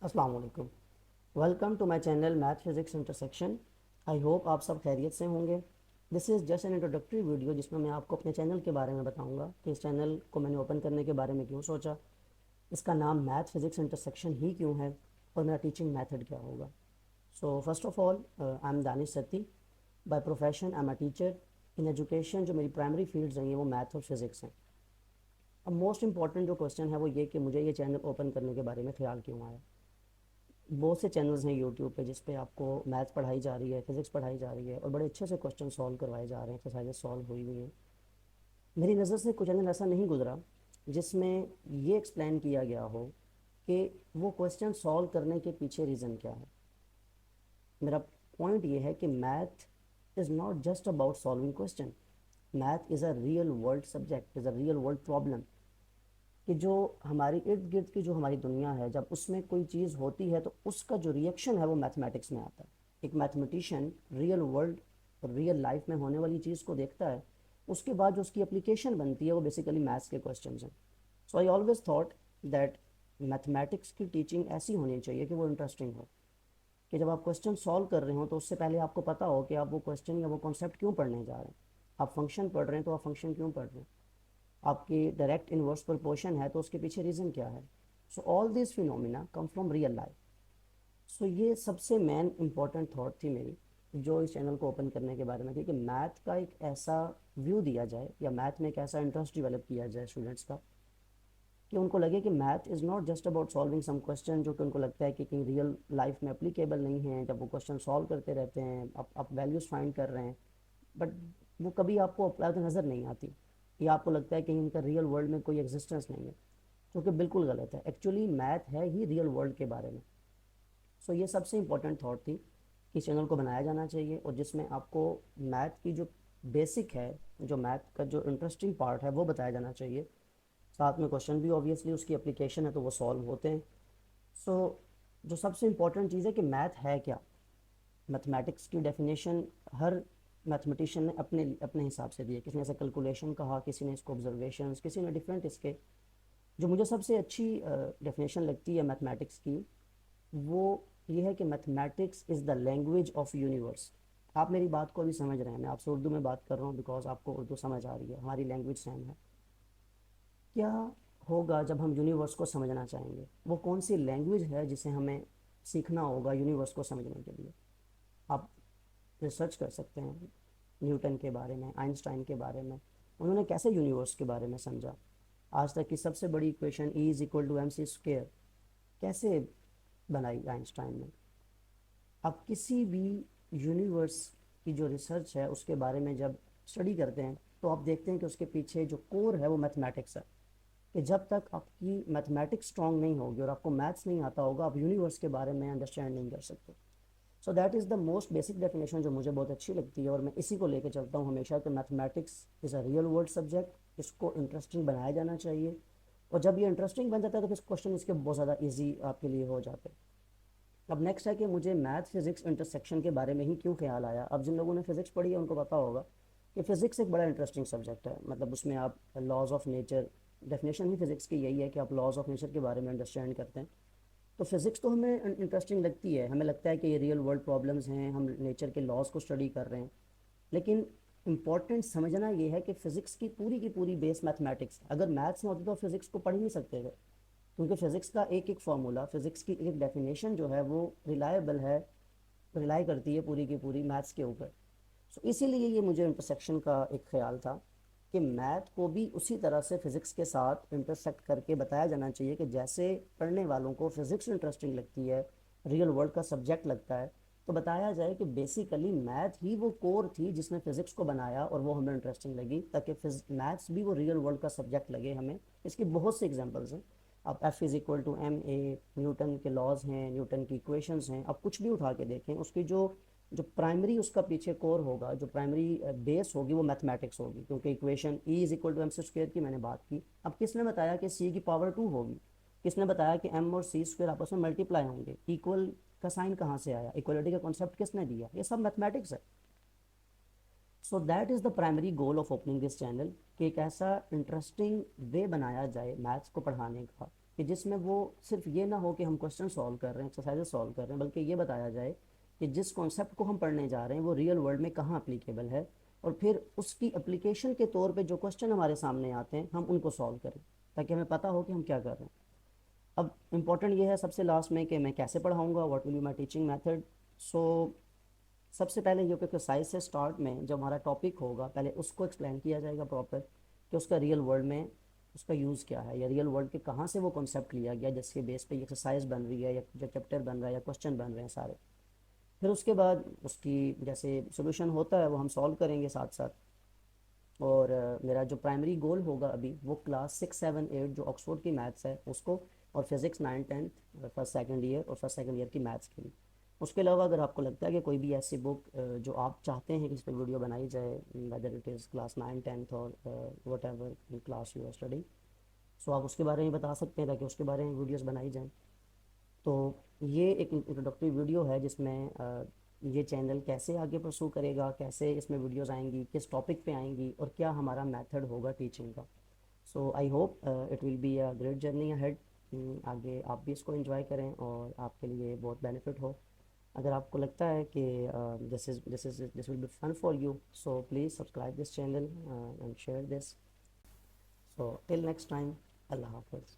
السلام علیکم. Welcome to my channel math physics intersection. I hope آپ سب خیریت سے ہوں گے. This is just an introductory video جس میں آپ کو اپنے چینل کے بارے میں بتاؤں گا کہ اس چینل کو میں نے اوپن کرنے کے بارے میں کیوں سوچا, اس کا نام میتھ فزکس انٹرسیکشن ہی کیوں ہے, اور میرا ٹیچنگ میتھڈ کیا ہوگا. So first of all I am Danish sati. By profession I am a teacher. In education جو میری پرائمری فیلڈز ہیں وہ میتھ اور فزکس ہیں. اب موسٹ امپورٹنٹ جو کویشچن ہے وہ یہ کہ مجھے یہ چینل اوپن کرنے کے بارے میں خیال کیوں آیا. بہت سے چینلز ہیں یوٹیوب پہ جس پہ آپ کو میتھ پڑھائی جا رہی ہے, فزکس پڑھائی جا رہی ہے, اور بڑے اچھے سے کویشچن سالو کروائے جا رہے ہیں, ایکسرسائزز سالو ہوئی ہوئی ہیں. میری نظر سے کوئی چینل ایسا نہیں گزرا جس میں یہ ایکسپلین کیا گیا ہو کہ وہ کویشچن سالو کرنے کے پیچھے ریزن کیا ہے. میرا پوائنٹ یہ ہے کہ math is not just about solving question. Math is a real world subject, is a real world problem. کہ جو ہماری ارد گرد کی جو ہماری دنیا ہے, جب اس میں کوئی چیز ہوتی ہے تو اس کا جو ریئیکشن ہے وہ میتھمیٹکس میں آتا ہے. ایک میتھمیٹیشین ریئل ورلڈ اور ریئل لائف میں ہونے والی چیز کو دیکھتا ہے, اس کے بعد جو اس کی اپلیکیشن بنتی ہے وہ بیسیکلی میتھس کے کویشچنز ہیں. So I always thought that mathematics کی ٹیچنگ ایسی ہونی چاہیے کہ وہ انٹرسٹنگ ہو, کہ جب آپ کویشچن سالو کر رہے ہوں تو اس سے پہلے آپ کو پتہ ہو کہ آپ وہ کویشچن یا وہ کانسیپٹ کیوں پڑھنے جا رہے ہیں. آپ فنکشن پڑھ رہے ہیں تو آپ فنکشن کیوں پڑھ رہے ہیں. آپ کی ڈائریکٹ انورس پرپورشن ہے تو اس کے پیچھے ریزن کیا ہے. So all these phenomena come from real life. So یہ سب سے مین امپورٹنٹ تھاٹ تھی میری جو اس چینل کو اوپن کرنے کے بارے میں تھی, کہ میتھ کا ایک ایسا ویو دیا جائے یا میتھ میں ایک ایسا انٹرسٹ ڈیولپ کیا جائے اسٹوڈنٹس کا کہ ان کو لگے کہ math is not just about solving some question جو کہ ان کو لگتا ہے کہ کہیں ریئل لائف میں اپلیکیبل نہیں ہیں. جب وہ کویشچن سالو کرتے رہتے ہیں, آپ ویلیوز فائنڈ کر رہے ہیں, بٹ وہ کبھی آپ کو اپلائی تو نظر نہیں آتی, یا آپ کو لگتا ہے کہ ان کا ریئل ورلڈ میں کوئی ایگزسٹنس نہیں ہے, جو کہ بالکل غلط ہے. ایکچولی میتھ ہے ہی ریئل ورلڈ کے بارے میں. سو یہ سب سے امپورٹنٹ تھاٹ تھی کہ اس چینل کو بنایا جانا چاہیے, اور جس میں آپ کو میتھ کی جو بیسک ہے, جو میتھ کا جو انٹرسٹنگ پارٹ ہے وہ بتایا جانا چاہیے. ساتھ میں کویشچن بھی اوبیسلی اس کی اپلیکیشن ہے تو وہ سالو ہوتے ہیں. سو جو سب سے امپورٹنٹ چیز ہے کہ میتھ ہے کیا. میتھمیٹکس کی ڈیفینیشن ہر میتھمیٹیشین نے اپنے حساب سے دی ہے. کسی نے اسے کیلکولیشن کہا, کسی نے اس کو آبزرویشنس, کسی نے ڈفرینٹ اس کے. جو مجھے سب سے اچھی ڈیفینیشن لگتی ہے میتھمیٹکس کی وہ یہ ہے کہ mathematics is the language of universe. آپ میری بات کو بھی سمجھ رہے ہیں, میں آپ سے اردو میں بات کر رہا ہوں بیکاز آپ کو اردو سمجھ آ رہی ہے, ہماری لینگویج سیم ہے. کیا ہوگا جب ہم یونیورس کو سمجھنا چاہیں گے, وہ کون سی لینگویج ہے جسے ہمیں سیکھنا ہوگا یونیورس کو سمجھنے کے لیے. آپ ریسرچ کر سکتے ہیں نیوٹن کے بارے میں, آئنسٹائن کے بارے میں, انہوں نے کیسے یونیورس کے بارے میں سمجھا. آج تک کی سب سے بڑی ایکویشن E=mc² کیسے بنائی آئنسٹائن نے. اب کسی بھی یونیورس کی جو ریسرچ ہے اس کے بارے میں جب اسٹڈی کرتے ہیں تو آپ دیکھتے ہیں کہ اس کے پیچھے جو کور ہے وہ میتھمیٹکس ہے. کہ جب تک آپ کی میتھمیٹکس اسٹرانگ نہیں ہوگی اور آپ کو میتھس نہیں آتا ہوگا, آپ یونیورس کے بارے میں انڈرسٹینڈ نہیں کر سکتے. So that is the most basic definition جو مجھے بہت اچھی لگتی ہے, اور میں اسی کو لے کے چلتا ہوں ہمیشہ کہ mathematics is a real world subject. اس کو انٹرسٹنگ بنایا جانا چاہیے, اور جب یہ انٹرسٹنگ بن جاتا ہے تو پھر کویشچن اس کے بہت زیادہ ایزی آپ کے لیے ہو جاتے ہیں. اب نیکسٹ ہے کہ مجھے میتھ فزکس انٹرسیکشن کے بارے میں ہی کیوں خیال آیا. اب جن لوگوں نے فزکس پڑھی ہے ان کو پتا ہوگا کہ فزکس ایک بڑا انٹرسٹنگ سبجیکٹ ہے. مطلب اس میں آپ laws of nature, definition he physics کی یہی ہے کہ آپ لاز آف نیچر کے بارے میں انڈرسٹینڈ کرتے ہیں. تو فزکس تو ہمیں انٹرسٹنگ لگتی ہے, ہمیں لگتا ہے کہ یہ ریئل ورلڈ پرابلمز ہیں, ہم نیچر کے لاز کو اسٹڈی کر رہے ہیں. لیکن امپورٹنٹ سمجھنا یہ ہے کہ فزکس کی پوری بیس میتھمیٹکس ہے. اگر میتھس نہ ہوتی تو فزکس کو پڑھ ہی نہیں سکتے تھے, کیونکہ فزکس کا ایک ایک فارمولا, فزکس کی ایک ڈیفینیشن جو ہے وہ ریلائبل ہے, ریلائی کرتی ہے پوری کی پوری میتھس کے اوپر. سو اسی لیے یہ مجھے انٹرسیکشن کا ایک خیال تھا کہ میتھ کو بھی اسی طرح سے فزکس کے ساتھ انٹرسیکٹ کر کے بتایا جانا چاہیے کہ جیسے پڑھنے والوں کو فزکس انٹرسٹنگ لگتی ہے, ریئل ورلڈ کا سبجیکٹ لگتا ہے, تو بتایا جائے کہ بیسیکلی میتھ ہی وہ کور تھی جس نے فزکس کو بنایا اور وہ ہمیں انٹرسٹنگ لگی, تاکہ میتھس بھی وہ ریئل ورلڈ کا سبجیکٹ لگے ہمیں. اس کی بہت سے ایگزامپلس ہیں. اب F=ma, نیوٹن کے لاز ہیں, نیوٹن کی ایکویشنز ہیں, اب کچھ بھی اٹھا کے دیکھیں, اس کی جو پرائمری اس کا پیچھے کور ہوگا, جو پرائمری بیس ہوگی وہ میتھمیٹکس ہوگی, کیونکہ ایکویشن E=mc² کی میں نے بات کی. اب کس نے بتایا کہ C⁻² ہوگی, کس نے بتایا کہ M اور C² آپس میں ملٹیپلائی ہوں گے, ایکول کا سائن کہاں سے آیا, ایکولیٹی کا کانسیپٹ کس نے دیا, یہ سب میتھمیٹکس ہے. So that is the primary goal of opening this channel, کہ ایک ایسا انٹرسٹنگ وے بنایا جائے میتھس کو پڑھانے کا کہ جس میں وہ صرف یہ نہ ہو کہ ہم کوشچن سولو کر رہے ہیں، ایکسرسائزز سولو کر رہے ہیں، بلکہ یہ بتایا جائے کہ جس کانسیپٹ کو ہم پڑھنے جا رہے ہیں وہ ریئل ورلڈ میں کہاں اپلیکیبل ہے، اور پھر اس کی اپلیکیشن کے طور پہ جو کوشچن ہمارے سامنے آتے ہیں ہم ان کو سولو کریں، تاکہ ہمیں پتہ ہو کہ ہم کیا کر رہے ہیں۔ اب امپورٹنٹ یہ ہے سب سے لاسٹ میں کہ میں کیسے پڑھاؤں گا، what will be my teaching method. So سب سے پہلے یہ کہ ایکسرسائز سے سٹارٹ میں جو ہمارا ٹاپک ہوگا پہلے اس کو ایکسپلین کیا جائے گا پراپر، کہ اس کا ریئل ورلڈ میں اس کا یوز کیا ہے، یا ریئل ورلڈ کے کہاں سے وہ کنسیپٹ لیا گیا جس کے بیس پہ یہ ایکسرسائز بن رہی ہے، یا جو چیپٹر بن رہا ہے، یا کوشچن بن رہے ہیں سارے۔ پھر اس کے بعد اس کی جیسے سولوشن ہوتا ہے وہ ہم سولو کریں گے ساتھ ساتھ۔ اور میرا جو پرائمری گول ہوگا ابھی وہ کلاس 6 7 8 جو آکسفورڈ کی میتھس ہے اس کو، اور فزکس 9 10 فرسٹ سیکنڈ ایئر اور فرسٹ سیکنڈ ایئر کی میتھس کے لیے۔ اس کے علاوہ اگر آپ کو لگتا ہے کہ کوئی بھی ایسی بک جو آپ چاہتے ہیں کہ اس پہ ویڈیو بنائی جائے، ویدر اٹ از کلاس 9 10 اور whatever class you are study, so آپ اس کے بارے میں بتا سکتے ہیں تاکہ اس کے بارے میں ویڈیوز بنائی جائیں۔ تو یہ ایک انٹروڈکٹری ویڈیو ہے جس میں یہ چینل کیسے آگے پرسو کرے گا، کیسے اس میں ویڈیوز آئیں گی، کس ٹاپک پہ آئیں گی، اور کیا ہمارا میتھڈ ہوگا ٹیچنگ کا۔ So I hope it will be a great journey ahead, آگے آپ بھی اس کو انجوائے کریں اور آپ کے لیے بہت بینیفٹ ہو۔ اگر آپ کو لگتا ہے کہ this will be fun for you, so please subscribe this channel and share this. So till next time, اللہ حافظ۔